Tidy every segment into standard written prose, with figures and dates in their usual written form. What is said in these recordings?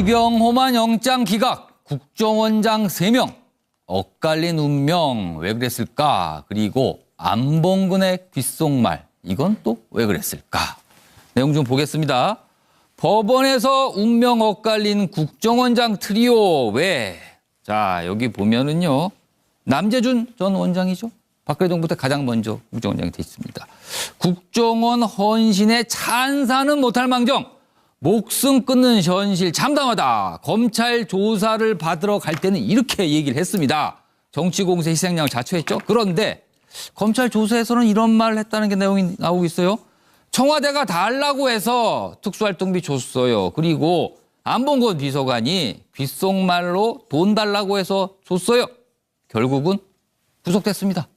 이병호만 영장 기각, 국정원장 3명, 엇갈린 운명 왜 그랬을까? 그리고 안봉근의 귓속말, 이건 또 왜 그랬을까? 내용 좀 보겠습니다. 법원에서 운명 엇갈린 국정원장 트리오 왜? 자, 여기 보면은요. 남재준 전 원장이죠. 박근혜 정부 때 가장 먼저 국정원장이 됐습니다. 국정원 헌신에 찬사는 못할 망정, 목숨 끊는 현실 참담하다. 검찰 조사를 받으러 갈 때는 이렇게 얘기를 했습니다. 정치공세 희생양을 자초했죠. 그런데 검찰 조사에서는 이런 말을 했다는 게 내용이 나오고 있어요. 청와대가 달라고 해서 특수활동비 줬어요. 그리고 안봉근 비서관이 귓속말로 돈 달라고 해서 줬어요. 결국은 구속됐습니다.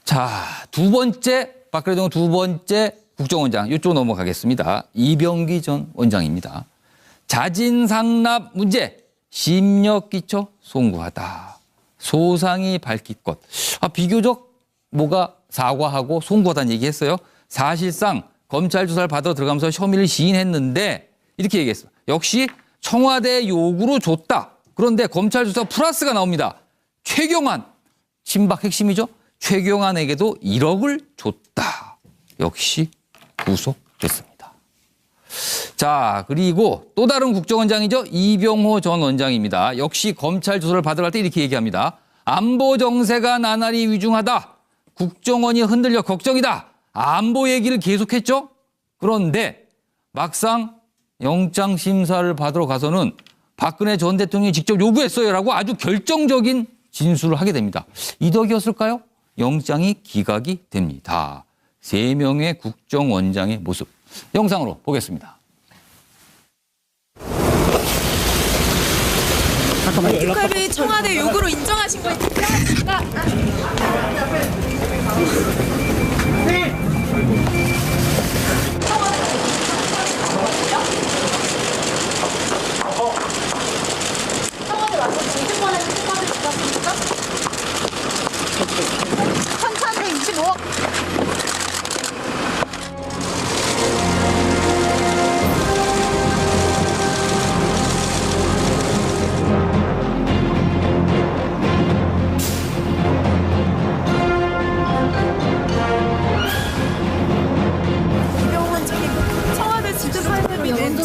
자, 두 번째, 박근혜 정부 두 번째 국정원장, 이쪽 넘어가겠습니다. 이병기 전 원장입니다. 자진상납 문제, 심려끼쳐 송구하다. 소상히 밝힐 것. 비교적 뭐가 사과하고 송구하다는 얘기했어요. 사실상 검찰 조사를 받으러 들어가면서 혐의를 시인했는데 이렇게 얘기했어요. 역시 청와대 요구로 줬다. 그런데 검찰 조사 플러스가 나옵니다. 최경환, 친박 핵심이죠. 최경환에게도 1억을 줬다. 역시 구속됐습니다. 자, 그리고 또 다른 국정원장이죠. 이병호 전 원장입니다. 역시 검찰 조사를 받으러 갈 때 이렇게 얘기합니다. 안보 정세가 나날이 위중하다. 국정원이 흔들려 걱정이다. 안보 얘기를 계속했죠. 그런데 막상 영장 심사를 받으러 가서는 박근혜 전 대통령이 직접 요구했어요라고 아주 결정적인 진술을 하게 됩니다. 이 덕이었을까요? 영장이 기각이 됩니다. 3명의 국정원장의 모습. 영상으로 보겠습니다. 특활비 청와대 요구로 인정하신 거 있습니까? 청와대 와서 20번에 특활비 주셨습니까? 3,125억.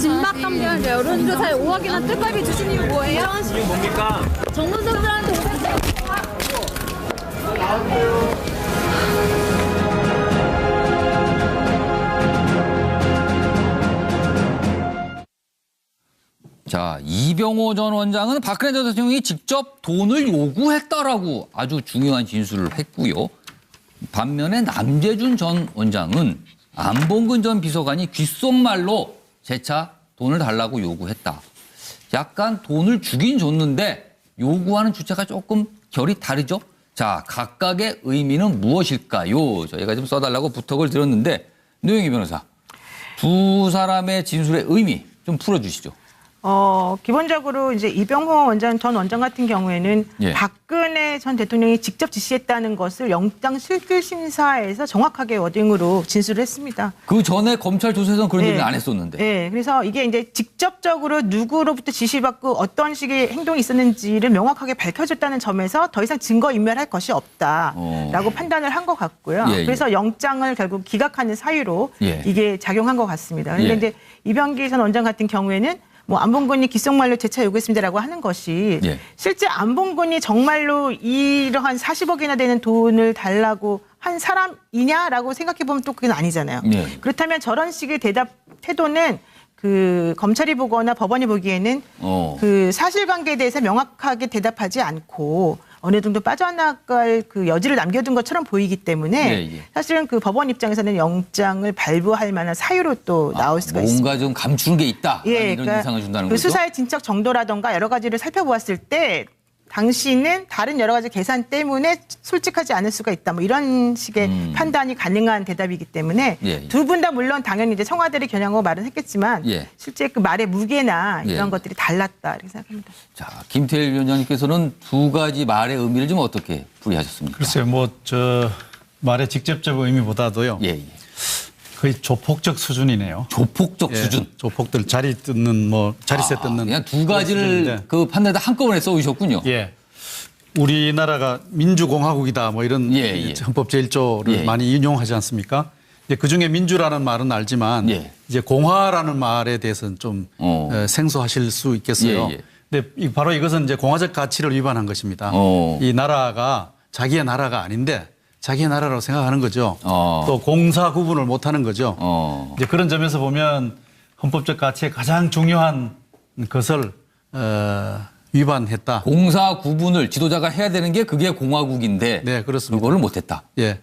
진박감별 여론조사에 5억이나 특활비 주신 이유 뭐예요? 이유 뭡니까? 전문성들한테 자, 이병호 전 원장은 박근혜 전 대통령이 직접 돈을 요구했다라고 아주 중요한 진술을 했고요. 반면에 남재준 전 원장은 안봉근 전 비서관이 귓속말로 재차 돈을 달라고 요구했다. 약간 돈을 주긴 줬는데 요구하는 주체가 조금 결이 다르죠. 자, 각각의 의미는 무엇일까요? 저희가 좀 써달라고 부탁을 드렸는데 노영희 변호사, 두 사람의 진술의 의미 좀 풀어주시죠. 기본적으로 이제 이병호 원장 전 원장 같은 경우에는 예. 박근혜 전 대통령이 직접 지시했다는 것을 영장 실질심사에서 정확하게 워딩으로 진술을 했습니다. 그 전에 검찰 조사에서는 그런 예. 얘기를 안 했었는데. 네, 그래서 이게 이제 직접적으로 누구로부터 지시받고 어떤 식의 행동이 있었는지를 명확하게 밝혀줬다는 점에서 더 이상 증거 인멸할 것이 없다라고 판단을 한 것 같고요. 예, 예. 그래서 영장을 결국 기각하는 사유로 예. 이게 작용한 것 같습니다. 그런데 예. 이제 이병기 전 원장 같은 경우에는 뭐 안봉근이 귓속말로 재차 요구했습니다라고 하는 것이 예. 실제 안봉근이 정말로 이러한 40억이나 되는 돈을 달라고 한 사람이냐라고 생각해 보면 또 그건 아니잖아요. 예. 그렇다면 저런 식의 태도는 그 검찰이 보거나 법원이 보기에는 그 사실관계에 대해서 명확하게 대답하지 않고 어느 정도 빠져나갈 그 여지를 남겨둔 것처럼 보이기 때문에 예, 예. 사실은 그 법원 입장에서는 영장을 발부할 만한 사유로 또 나올 수가 있습니다. 뭔가 좀 감추는 게 있다. 예, 이런 그러니까 인상을 준다는 그 거죠. 수사의 진척 정도라던가 여러 가지를 살펴보았을 때 당시는 다른 여러 가지 계산 때문에 솔직하지 않을 수가 있다. 뭐 이런 식의 판단이 가능한 대답이기 때문에 예. 두 분 다 물론 당연히 이제 청와대를 겨냥하고 말은 했겠지만 예. 실제 그 말의 무게나 이런 예. 것들이 달랐다 이렇게 생각합니다. 자, 김태일 위원장님께서는 두 가지 말의 의미를 좀 어떻게 풀이하셨습니까? 글쎄요, 말의 직접적 의미보다도요. 예, 예. 거의 조폭적 수준이네요. 조폭적 예, 수준. 조폭들 자리 뜯는 뭐 자리세 뜯는 그냥 두 가지를 수준인데. 그 판단에다 한꺼번에 써오셨군요. 예. 우리나라가 민주공화국이다 뭐 이런 예. 헌법 제1조를 예. 많이 인용하지 않습니까? 이제 그중에 민주라는 말은 알지만 예. 이제 공화라는 말에 대해서는 좀 생소하실 수 있겠어요. 예. 근데 바로 이것은 이제 공화적 가치를 위반한 것입니다. 이 나라가 자기의 나라가 아닌데 자기의 나라라고 생각하는 거죠. 또 공사 구분을 못하는 거죠. 이제 그런 점에서 보면 헌법적 가치의 가장 중요한 것을 위반했다. 공사 구분을 지도자가 해야 되는 게 그게 공화국인데 네, 그렇습니다. 그거를 못했다. 예.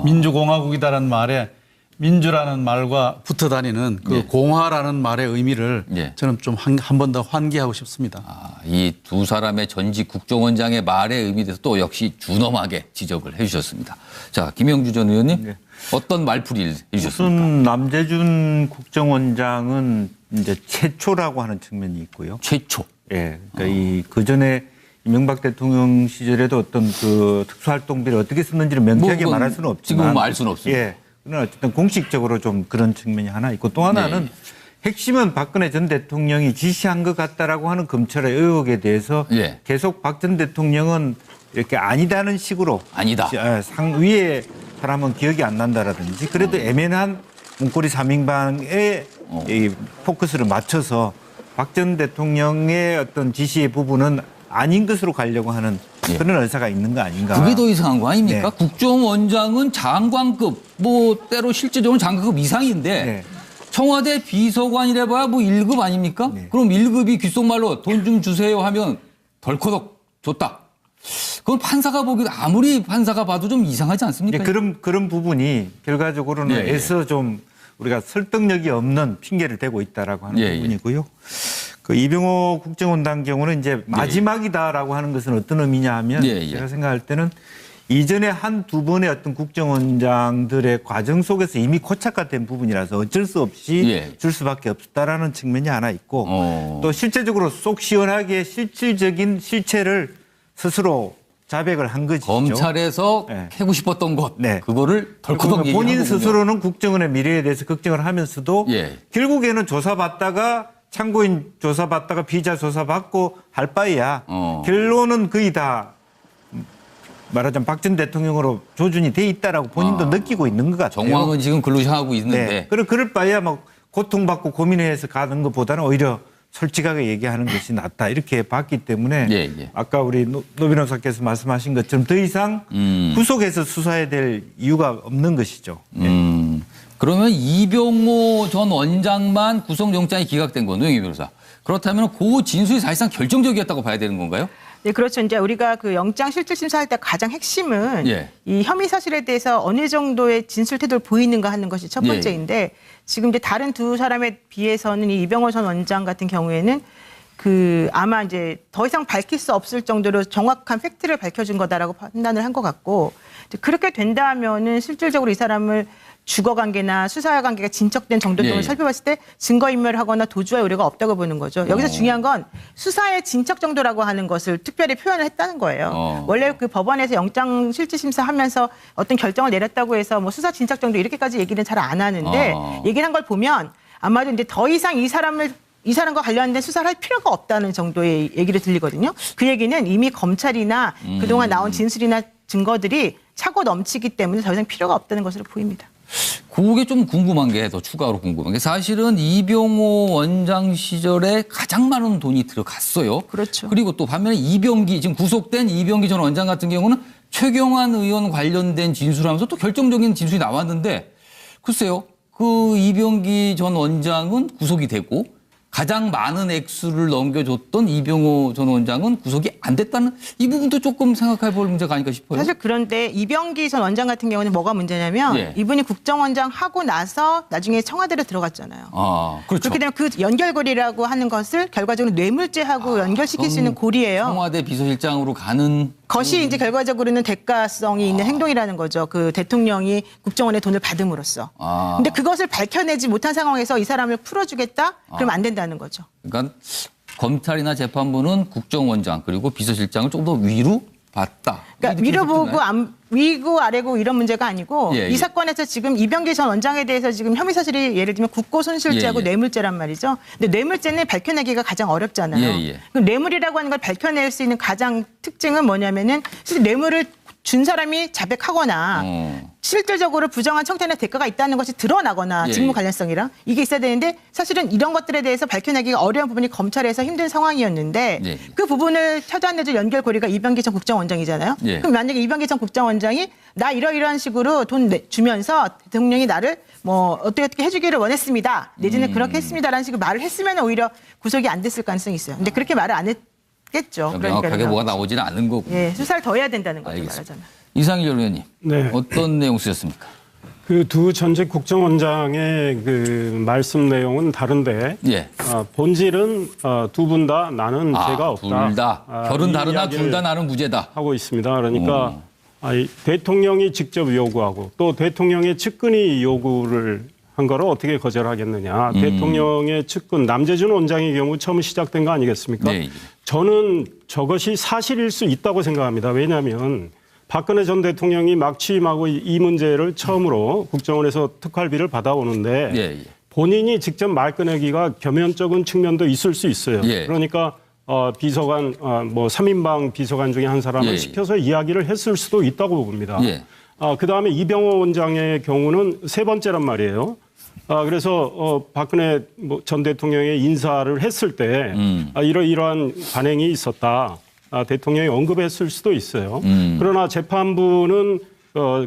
민주공화국이다라는 말에 민주라는 말과 붙어 다니는 그 예. 공화라는 말의 의미를 예. 저는 좀 한 번 더 환기하고 싶습니다. 이 두 사람의 전직 국정원장의 말의 의미에 대해서 또 역시 준엄하게 지적을 해 주셨습니다. 자, 김영주 전 의원님 네. 어떤 말풀이를 해 주셨습니까? 우선 남재준 국정원장은 이제 최초라고 하는 측면이 있고요. 최초. 예. 그러니까 그 전에 이명박 대통령 시절에도 어떤 그 특수활동비를 어떻게 썼는지를 명쾌하게 뭐 그건 말할 수는 없지만 지금은 뭐알 수는 없습니다. 예. 그러나 어쨌든 공식적으로 좀 그런 측면이 하나 있고 또 하나는 네. 핵심은 박근혜 전 대통령이 지시한 것 같다라고 하는 검찰의 의혹에 대해서 예. 계속 박 전 대통령은 이렇게 아니다는 식으로 아니다. 상위의 사람은 기억이 안 난다라든지 그래도 애매한 문고리 3인방에 이 포커스를 맞춰서 박 전 대통령의 어떤 지시의 부분은 아닌 것으로 가려고 하는 예. 그런 의사가 있는 거 아닌가. 그게 더 이상한 거 아닙니까? 네. 국정원장은 장관급, 뭐 때로 실제적으로 장관급 이상인데 네. 청와대 비서관이라 봐야 뭐 1급 아닙니까? 네. 그럼 1급이 귓속말로 돈 좀 주세요 하면 덜커덕 줬다. 그건 판사가 보기도 아무리 판사가 봐도 좀 이상하지 않습니까? 그런 부분이 결과적으로는 예, 예. 애써 좀 우리가 설득력이 없는 핑계를 대고 있다라고 하는 예, 예. 부분이고요. 그 이병호 국정원장 경우는 이제 마지막이다라고 하는 것은 어떤 의미냐 하면 예, 예. 제가 생각할 때는 이전에 한 두 번의 어떤 국정원장들의 과정 속에서 이미 고착화된 부분이라서 어쩔 수 없이 예. 줄 수밖에 없다라는 측면이 하나 있고 또 또 실제적으로 속 시원하게 실질적인 실체를 스스로 자백을 한 것이죠. 검찰에서 네. 캐고 싶었던 것, 네. 그거를 덜커덕 얘기한 본인 거군요. 스스로는 국정원의 미래에 대해서 걱정을 하면서도 예. 결국에는 조사받다가 참고인 조사받다가 피의자 조사받고 할 바에야 결론은 거의 다 말하자면 박 전 대통령으로 조준이 돼 있다라고 본인도 느끼고 있는 것 같아요. 정황은 지금 글로 향하고 있는데 네. 그럴 바에야 막 고통받고 고민해서 가는 것보다는 오히려 솔직하게 얘기하는 것이 낫다 이렇게 봤기 때문에 예, 예. 아까 우리 노 변호사께서 말씀하신 것처럼 더 이상 구속해서 수사해야 될 이유가 없는 것이죠. 그러면 이병호 전 원장만 구속영장이 기각된 건 노영희 변호사. 그렇다면 그 진술이 사실상 결정적이었다고 봐야 되는 건가요? 네, 그렇죠. 이제 우리가 그 영장 실질 심사할 때 가장 핵심은 예. 이 혐의 사실에 대해서 어느 정도의 진술 태도를 보이는가 하는 것이 첫 예, 번째인데 지금 이제 다른 두 사람에 비해서는 이 이병호 전 원장 같은 경우에는 그 아마 이제 더 이상 밝힐 수 없을 정도로 정확한 팩트를 밝혀준 거다라고 판단을 한 것 같고 그렇게 된다면은 실질적으로 이 사람을 주거 관계나 수사 관계가 진척된 정도 등을 예. 살펴봤을 때 증거인멸하거나 도주할 우려가 없다고 보는 거죠. 여기서 중요한 건 수사의 진척 정도라고 하는 것을 특별히 표현을 했다는 거예요. 원래 그 법원에서 영장 실질심사하면서 어떤 결정을 내렸다고 해서 뭐 수사 진척 정도 이렇게까지 얘기는 잘 안 하는데 얘기를 한 걸 보면 아마도 이제 더 이상 이 사람과 관련된 수사를 할 필요가 없다는 정도의 얘기를 들리거든요. 그 얘기는 이미 검찰이나 그동안 나온 진술이나 증거들이 차고 넘치기 때문에 더 이상 필요가 없다는 것으로 보입니다. 그게 좀 궁금한 게 더 추가로 궁금한 게 사실은 이병호 원장 시절에 가장 많은 돈이 들어갔어요. 그렇죠. 그리고 또 반면에 이병기 지금 구속된 이병기 전 원장 같은 경우는 최경환 의원 관련된 진술하면서 또 결정적인 진술이 나왔는데 글쎄요. 그 이병기 전 원장은 구속이 되고 가장 많은 액수를 넘겨줬던 이병호 전 원장은 구속이 안 됐다는 이 부분도 조금 생각해 볼 문제가 아닐까 싶어요. 사실 그런데 이병기 전 원장 같은 경우는 뭐가 문제냐면 예. 이분이 국정원장 하고 나서 나중에 청와대로 들어갔잖아요. 그렇죠. 그렇게 되면 그 연결고리라고 하는 것을 결과적으로 뇌물죄하고 연결시킬 수 있는 고리예요. 청와대 비서실장으로 가는 것이 이제 결과적으로는 대가성이 있는 행동이라는 거죠. 그 대통령이 국정원의 돈을 받음으로써. 근데 그것을 밝혀내지 못한 상황에서 이 사람을 풀어주겠다? 그러면 안 된다는 거죠. 그러니까 검찰이나 재판부는 국정원장 그리고 비서실장을 좀 더 위로 봤다. 그러니까 이렇게 위로 보고 해석되나요? 위고 아래고 이런 문제가 아니고 예, 이 예. 사건에서 지금 이병기 전 원장에 대해서 지금 혐의 사실이 예를 들면 국고손실죄하고 예, 예. 뇌물죄란 말이죠. 근데 뇌물죄는 밝혀내기가 가장 어렵잖아요. 예, 예. 그럼 뇌물이라고 하는 걸 밝혀낼 수 있는 가장 특징은 뭐냐면은 사실 뇌물을 준 사람이 자백하거나 실질적으로 부정한 청탁이나 대가가 있다는 것이 드러나거나 예, 직무 예. 관련성이랑 이게 있어야 되는데 사실은 이런 것들에 대해서 밝혀내기가 어려운 부분이 검찰에서 힘든 상황이었는데 예, 예. 그 부분을 찾아내줄 연결고리가 이병기 전 국정원장이잖아요. 예. 그럼 만약에 이병기 전 국정원장이 나 이러이러한 식으로 돈 주면서 대통령이 나를 뭐 어떻게 해주기를 원했습니다. 내지는 그렇게 했습니다라는 식으로 말을 했으면 오히려 구속이 안 됐을 가능성이 있어요. 근데 그렇게 말을 안 했겠죠. 명확하게 뭐가 나오지는 않는 거고. 예, 수사를 더 해야 된다는 거죠. 알겠습니다. 말하자면. 이상일 의원님, 네. 어떤 내용 쓰셨습니까? 그 두 전직 국정원장의 그 말씀 내용은 다른데 예. 본질은 두 분 다 나는 죄가 없다. 둘 다. 결은 이 다르나 이야기를 둘 다 나는 무죄다. 하고 있습니다. 그러니까 대통령이 직접 요구하고 또 대통령의 측근이 요구를 한 거를 어떻게 거절하겠느냐. 대통령의 측근 남재준 원장의 경우 처음 시작된 거 아니겠습니까? 네. 저는 저것이 사실일 수 있다고 생각합니다. 왜냐하면 박근혜 전 대통령이 막 취임하고 이 문제를 처음으로 국정원에서 특활비를 받아오는데 예, 예. 본인이 직접 말 꺼내기가 겸연쩍은 측면도 있을 수 있어요. 예. 그러니까 비서관 뭐 3인방 비서관 중에 한 사람을 예. 시켜서 이야기를 했을 수도 있다고 봅니다. 예. 그다음에 이병호 원장의 경우는 세 번째란 말이에요. 그래서 박근혜 전 대통령의 인사를 했을 때 이러이러한 반행이 있었다. 대통령이 언급했을 수도 있어요. 그러나 재판부는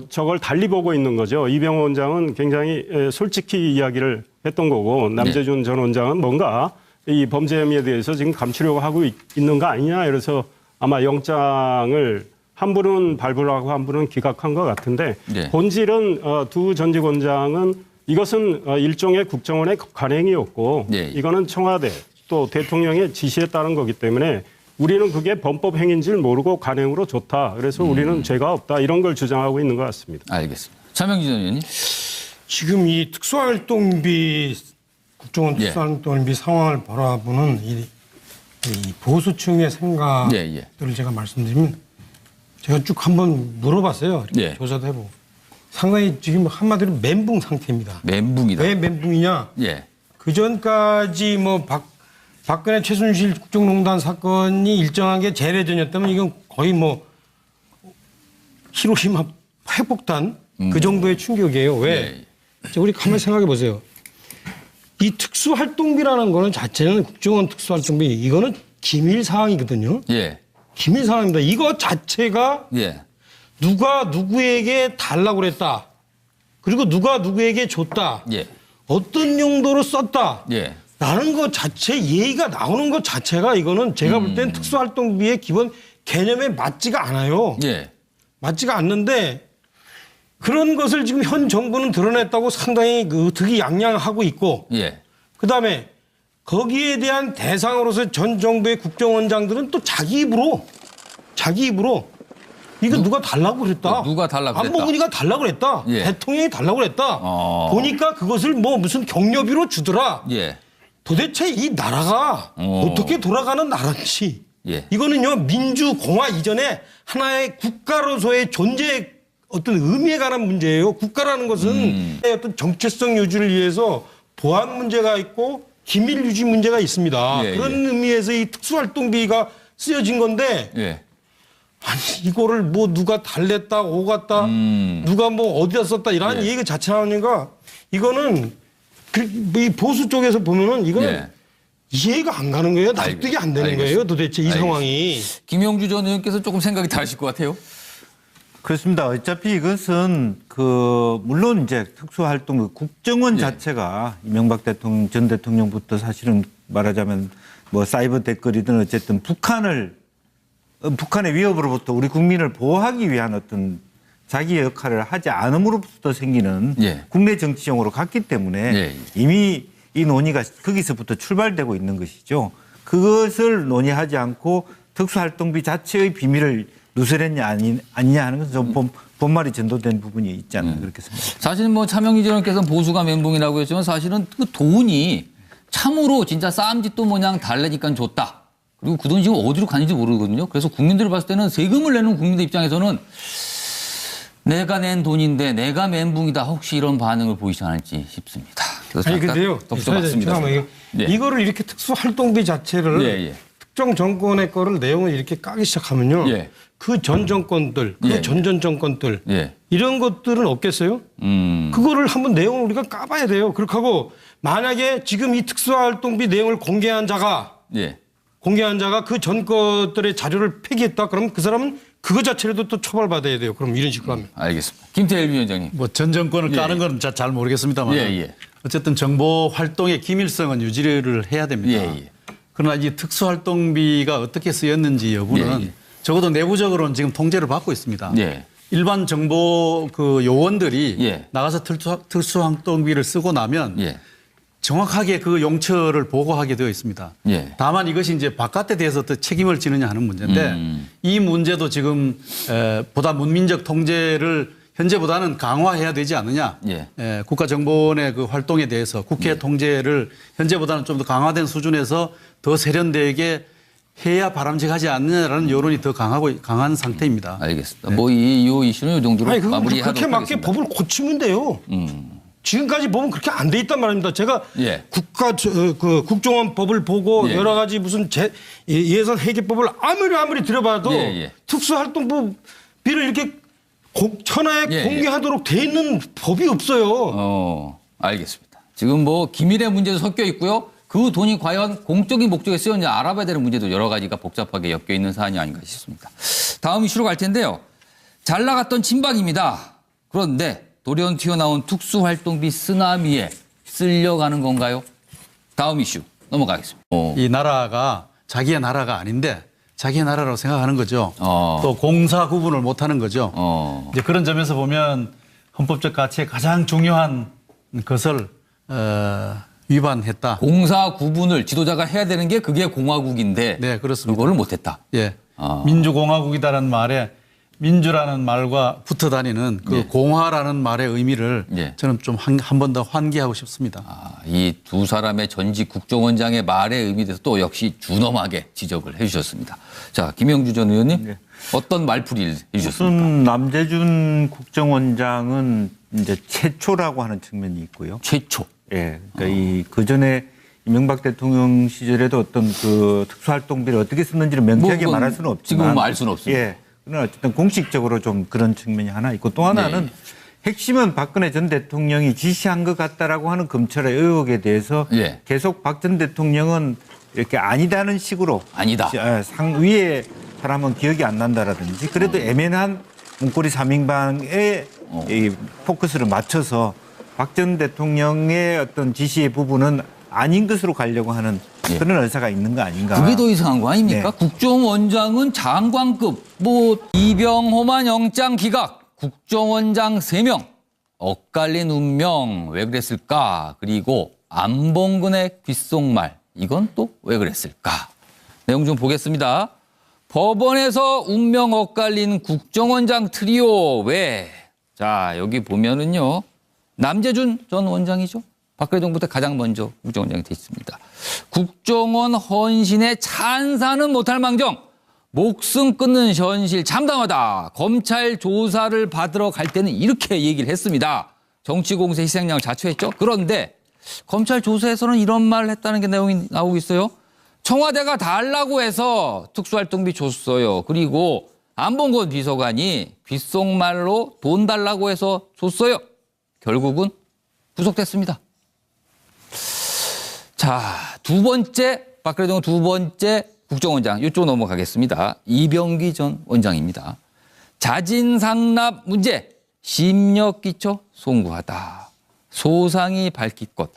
저걸 달리 보고 있는 거죠. 이병호 원장은 굉장히 솔직히 이야기를 했던 거고 남재준 전 원장은 뭔가 이 범죄 혐의에 대해서 지금 감추려고 하고 있는 거 아니냐. 그래서 아마 영장을 한 분은 발부를 하고 한 분은 기각한 것 같은데 네. 본질은 두 전직 원장은 이것은 일종의 국정원의 관행이었고 네. 이거는 청와대 또 대통령의 지시에 따른 거기 때문에 우리는 그게 범법 행위인 줄 모르고 관행으로 줬다. 그래서 우리는 죄가 없다. 이런 걸 주장하고 있는 것 같습니다. 알겠습니다. 차명진 의원님. 지금 이 특수활동비 국정원 예. 특수활동비 상황을 바라보는 이 보수층의 생각들을 예. 제가 말씀드리면 제가 쭉 한번 물어봤어요. 예. 조사도 해보고 상당히 지금 한마디로 멘붕 상태입니다. 멘붕이다. 왜 멘붕이냐? 예. 그 전까지 뭐 박근혜 최순실 국정농단 사건이 일정하게 재래전이었다면 이건 거의 뭐 히로시마 핵폭탄 그 정도의 충격이에요. 왜? 자, 우리 가만히 생각해 보세요. 이 특수활동비라는 거는 자체는 국정원 특수활동비 이거는 기밀 사항이거든요. 예. 기밀 사항입니다. 이거 자체가 예. 누가 누구에게 달라고 그랬다. 그리고 누가 누구에게 줬다. 예. 어떤 용도로 썼다. 예. 라는 것 자체 예의가 나오는 것 자체가 이거는 제가 볼 땐 특수활동비의 기본 개념에 맞지가 않아요. 예. 맞지가 않는데 그런 것을 지금 현 정부는 드러냈다고 상당히 득이양양하고 있고 예. 그다음에 거기에 대한 대상으로서 전 정부의 국정원장들은 또 자기 입으로 이거 누가 달라고 그랬다. 누가 달라고 그랬다. 안보군이가 달라고 그랬다. 예. 대통령이 달라고 그랬다. 보니까 그것을 뭐 무슨 경료비로 주더라. 예. 도대체 이 나라가 어떻게 돌아가는 나라인지 예. 이거는요 민주공화 이전에 하나의 국가로서의 존재 어떤 의미에 관한 문제예요. 국가라는 것은 어떤 정체성 유지를 위해서 보안 문제가 있고 기밀 유지 문제가 있습니다. 예, 그런 의미에서 이 특수활동비가 쓰여진 건데 예. 아니 이거를 뭐 누가 달랬다 오갔다 누가 뭐 어디다 썼다 이런 얘기 자체 나오니까 이거는 이 보수 쪽에서 보면은 이거는 이해가 안 가는 거예요. 납득이 안 되는 거예요. 도대체 이 상황이. 김영주 전 의원께서 조금 생각이 다르실 것 같아요. 그렇습니다. 어차피 이것은 물론 이제 특수활동 국정원 자체가 이명박 대통령 전 대통령부터 사실은 말하자면 뭐 사이버 댓글이든 어쨌든 북한의 위협으로부터 우리 국민을 보호하기 위한 어떤 자기의 역할을 하지 않음으로부터 생기는 국내 정치용으로 갔기 때문에 이미 이 논의가 거기서부터 출발되고 있는 것이죠. 그것을 논의하지 않고 특수활동비 자체의 비밀을 누설했냐 아니냐 하는 것은 좀 본말이 전도된 부분이 있지 않나 그렇게 생각합니다. 사실 뭐 차명희 의원께서는 보수가 멘붕이라고 했지만 사실은 그 돈이 참으로 진짜 쌈짓돈 모양 달래니까 줬다. 그리고 그 돈 지금 어디로 가는지 모르거든요. 그래서 국민들이 봤을 때는 세금을 내는 국민들 입장에서는 내가 낸 돈인데 내가 멘붕이다. 혹시 이런 반응을 보이지 않을지 싶습니다. 그래서 아니 근데요. 맞습니다. 잠깐만요. 네. 이거를 이렇게 특수활동비 자체를 예. 특정 정권의 거를 내용을 이렇게 까기 시작하면요. 예. 그 전 정권들, 그 예. 전전 정권들 예. 이런 것들은 없겠어요? 그거를 한번 내용을 우리가 까봐야 돼요. 그렇게 하고 만약에 지금 이 특수활동비 내용을 공개한 자가 그 전 것들의 자료를 폐기했다. 그러면 그 사람은 그거 자체로도 또 처벌받아야 돼요. 그럼 이런 식으로 하면. 알겠습니다. 김태일 위원장님. 뭐 전 정권을 까는 건 잘 모르겠습니다만 어쨌든 정보 활동의 기밀성은 유지를 해야 됩니다. 그러나 이 특수활동비가 어떻게 쓰였는지 여부는 적어도 내부적으로는 지금 통제를 받고 있습니다. 일반 정보 그 요원들이 나가서 특수활동비를 쓰고 나면 정확하게 그 용처를 보고하게 되어 있습니다. 다만 이것이 이제 바깥에 대해서 어떤 책임을 지느냐 하는 문제인데 이 문제도 지금 보다 문민적 통제를 현재보다는 강화해야 되지 않느냐. 국가정보원의 그 활동에 대해서 국회 통제를 현재보다는 좀 더 강화된 수준에서 더 세련되게 해야 바람직하지 않느냐라는 여론이 더 강한 상태입니다. 알겠습니다. 뭐 이 이슈는 이 정도로 아니, 마무리하도록 그렇게 맞게 하겠습니다. 법을 고치면 돼요. 지금까지 보면 그렇게 안 돼 있단 말입니다. 제가 그 국정원 법을 보고 여러 가지 무슨 예산 회계법을 아무리 들여봐도 특수활동비를 이렇게 천하에 공개하도록 돼 있는 법이 없어요. 알겠습니다. 지금 뭐 기밀의 문제도 섞여 있고요. 그 돈이 과연 공적인 목적에 쓰였는지 알아봐야 되는 문제도 여러 가지가 복잡하게 엮여 있는 사안이 아닌가 싶습니다. 다음 이슈로 갈 텐데요. 잘 나갔던 친박입니다. 그런데 돌연 튀어나온 특수활동비 쓰나미에 쓸려가는 건가요? 다음 이슈 넘어가겠습니다. 이 나라가 자기의 나라가 아닌데 자기의 나라라고 생각하는 거죠. 또 공사 구분을 못하는 거죠. 이제 그런 점에서 보면 헌법적 가치의 가장 중요한 것을 위반했다. 공사 구분을 지도자가 해야 되는 게 그게 공화국인데 네, 그렇습니다. 그거를 못했다. 민주공화국이라는 말에 민주라는 말과 붙어 다니는 그 공화라는 말의 의미를 저는 좀 한 번 더 환기하고 싶습니다. 이 두 사람의 전직 국정원장의 말의 의미에 대해서 또 역시 준엄하게 지적을 해 주셨습니다. 자, 김영주 전 의원님 어떤 말풀이를 해 주셨습니까? 우선 남재준 국정원장은 이제 최초라고 하는 측면이 있고요. 최초. 그러니까 그 전에 이명박 대통령 시절에도 어떤 그 특수활동비를 어떻게 썼는지를 명쾌하게 말할 수는 없지만 지금은 알 수는 없습니다. 그러나 어쨌든 공식적으로 좀 그런 측면이 하나 있고 또 하나는 핵심은 박근혜 전 대통령이 지시한 것 같다라고 하는 검찰의 의혹에 대해서 계속 박 전 대통령은 이렇게 아니다는 식으로 위에 사람은 기억이 안 난다라든지 그래도 애매한 문고리 3인방에 이 포커스를 맞춰서 박 전 대통령의 어떤 지시의 부분은 아닌 것으로 가려고 하는 그런 의사가 있는 거 아닌가. 그게 더 이상한 거 아닙니까? 국정원장은 장관급, 이병호만 영장 기각, 국정원장 3명, 엇갈린 운명, 왜 그랬을까? 그리고 안봉근의 귓속말, 이건 또 왜 그랬을까? 내용 좀 보겠습니다. 법원에서 운명 엇갈린 국정원장 트리오, 왜? 자, 여기 보면은요, 남재준 전 원장이죠. 박근혜 정부 때 가장 먼저 국정원장이 돼 있습니다. 국정원 헌신에 찬사는 못할 망정, 목숨 끊는 현실 참담하다. 검찰 조사를 받으러 갈 때는 이렇게 얘기를 했습니다. 정치 공세 희생양을 자초했죠. 그런데 검찰 조사에서는 이런 말을 했다는 게 내용이 나오고 있어요. 청와대가 달라고 해서 특수활동비 줬어요. 그리고 안봉근 비서관이 귓속말로 돈 달라고 해서 줬어요. 결국은 구속됐습니다. 자, 두 번째, 박근혜 정부 두 번째 국정원장, 이쪽 넘어가겠습니다. 이병기 전 원장입니다. 자진상납 문제, 심려끼쳐 송구하다. 소상히 밝힐 것.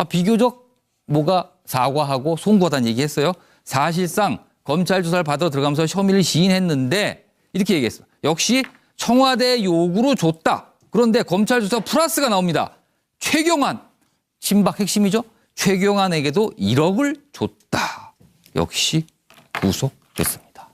비교적 뭐가 사과하고 송구하다는 얘기 했어요. 사실상 검찰 조사를 받으러 들어가면서 혐의를 시인했는데 이렇게 얘기했어요. 역시 청와대 요구로 줬다. 그런데 검찰 조사 플러스가 나옵니다. 최경환, 친박 핵심이죠. 최경환에게도 1억을 줬다. 역시 구속됐습니다.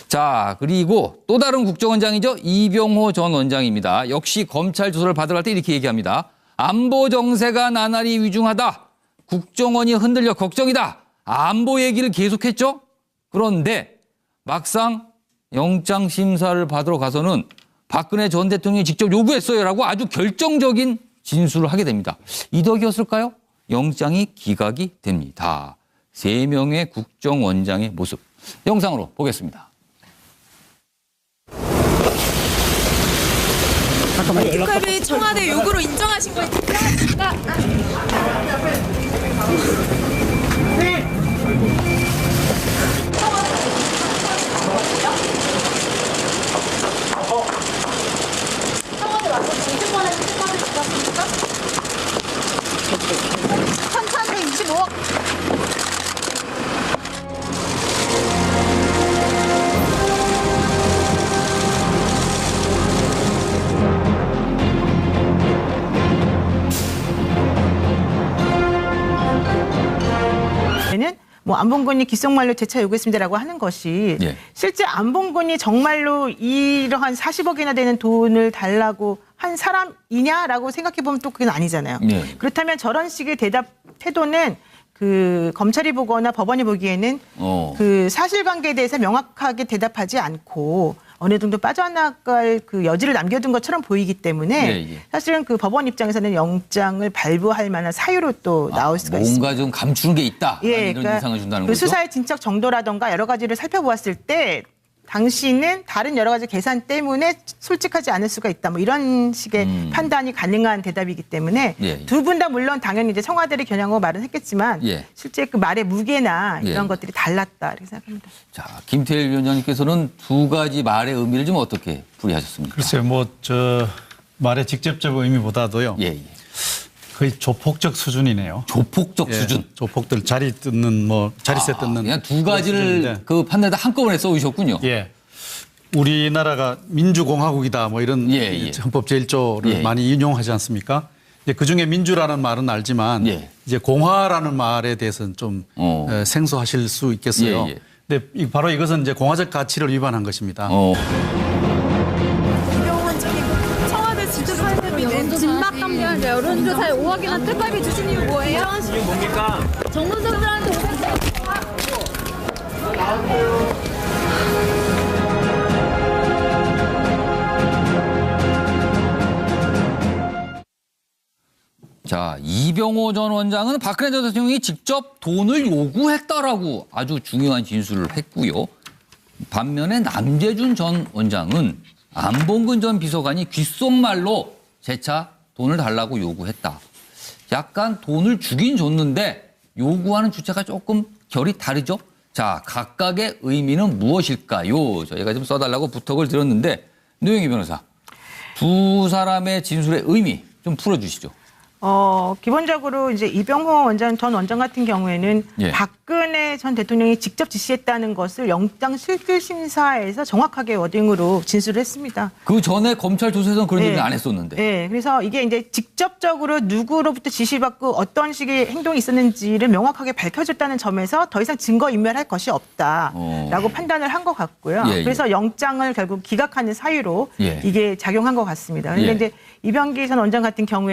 자, 그리고 또 다른 국정원장이죠. 이병호 전 원장입니다. 역시 검찰 조사를 받으러 갈 때 이렇게 얘기합니다. 안보 정세가 나날이 위중하다. 국정원이 흔들려 걱정이다. 안보 얘기를 계속했죠. 그런데 막상 영장 심사를 받으러 가서는 박근혜 전 대통령이 직접 요구했어요라고 아주 결정적인 진술을 하게 됩니다. 이덕이었을까요? 영장이 기각이 됩니다. 3명의 국정원장의 모습 영상으로 보겠습니다. 특활비 청와대 요구로 인정하신 거예요? 청와대 와서 20번에 특활비 주셨습니까? 3,125억. 는 뭐 안봉근이 귓속말로 재차 요구했습니다라고 하는 것이 예. 실제 안봉근이 정말로 이러한 40억이나 되는 돈을 달라고 한 사람이냐라고 생각해 보면 또 그건 아니잖아요. 예. 그렇다면 저런 식의 대답 태도는 그 검찰이 보거나 법원이 보기에는 그 사실관계에 대해서 명확하게 대답하지 않고 어느 정도 빠져나갈 그 여지를 남겨둔 것처럼 보이기 때문에 예, 예. 사실은 그 법원 입장에서는 영장을 발부할 만한 사유로 또 나올 수가 있습니다. 뭔가 좀 감추는 게 있다. 예, 이런 인상을 준다는 그 거죠. 수사의 진척 정도라던가 여러 가지를 살펴보았을 때 당시는 다른 여러 가지 계산 때문에 솔직하지 않을 수가 있다. 뭐 이런 식의 판단이 가능한 대답이기 때문에 예, 예. 두 분 다 물론 당연히 이제 청와대를 겨냥하고 말은 했겠지만 예. 실제 그 말의 무게나 예. 이런 것들이 달랐다 이렇게 생각합니다. 자, 김태일 위원장님께서는 두 가지 말의 의미를 좀 어떻게 풀이하셨습니까? 글쎄요, 뭐 저 말의 직접적 의미보다도요. 예, 예. 거의 조폭적 수준이네요. 조폭적 예, 수준. 조폭들 자리 뜯는 뭐 자리세 뜯는 그냥 두 가지를 수준인데. 그 판단에다 한꺼번에 써오셨군요. 예. 우리나라가 민주공화국이다 뭐 이런 예, 예. 헌법 제1조를 예. 많이 인용하지 않습니까? 이제 그중에 민주라는 말은 알지만 예. 이제 공화라는 말에 대해서는 좀 생소하실 수 있겠어요. 예, 예. 근데 바로 이것은 이제 공화적 가치를 위반한 것입니다. 이병헌장님 청와대 진짜 살펴비는 진막하면 여론조사에 5억이나 특활비 주신 이유 뭐예요? 이게 뭡니까? 전문성들한테 자, 이병호 전 원장은 박근혜 전 대통령이 직접 돈을 요구했다라고 아주 중요한 진술을 했고요. 반면에 남재준 전 원장은 안봉근 전 비서관이 귓속말로 재차 돈을 달라고 요구했다. 약간 돈을 주긴 줬는데 요구하는 주체가 조금 결이 다르죠. 자, 각각의 의미는 무엇일까요? 저희가 좀 써달라고 부탁을 드렸는데 노영희 변호사, 두 사람의 진술의 의미 좀 풀어주시죠. 기본적으로 이제 이병호 전 원장 같은 경우에는 예. 박근혜 전 대통령이 직접 지시했다는 것을 영장 실질심사에서 정확하게 워딩으로 진술을 했습니다. 그 전에 검찰 조사에서는 그런 네. 얘기를 안 했었는데. 네, 그래서 이게 이제 직접적으로 누구로부터 지시받고 어떤 식의 행동이 있었는지를 명확하게 밝혀줬다는 점에서 더 이상 증거 인멸할 것이 없다라고 판단을 한 것 같고요. 예, 예. 그래서 영장을 결국 기각하는 사유로 예. 이게 작용한 것 같습니다. 그런데 예. 이제 이병기 전 원장 같은 경우에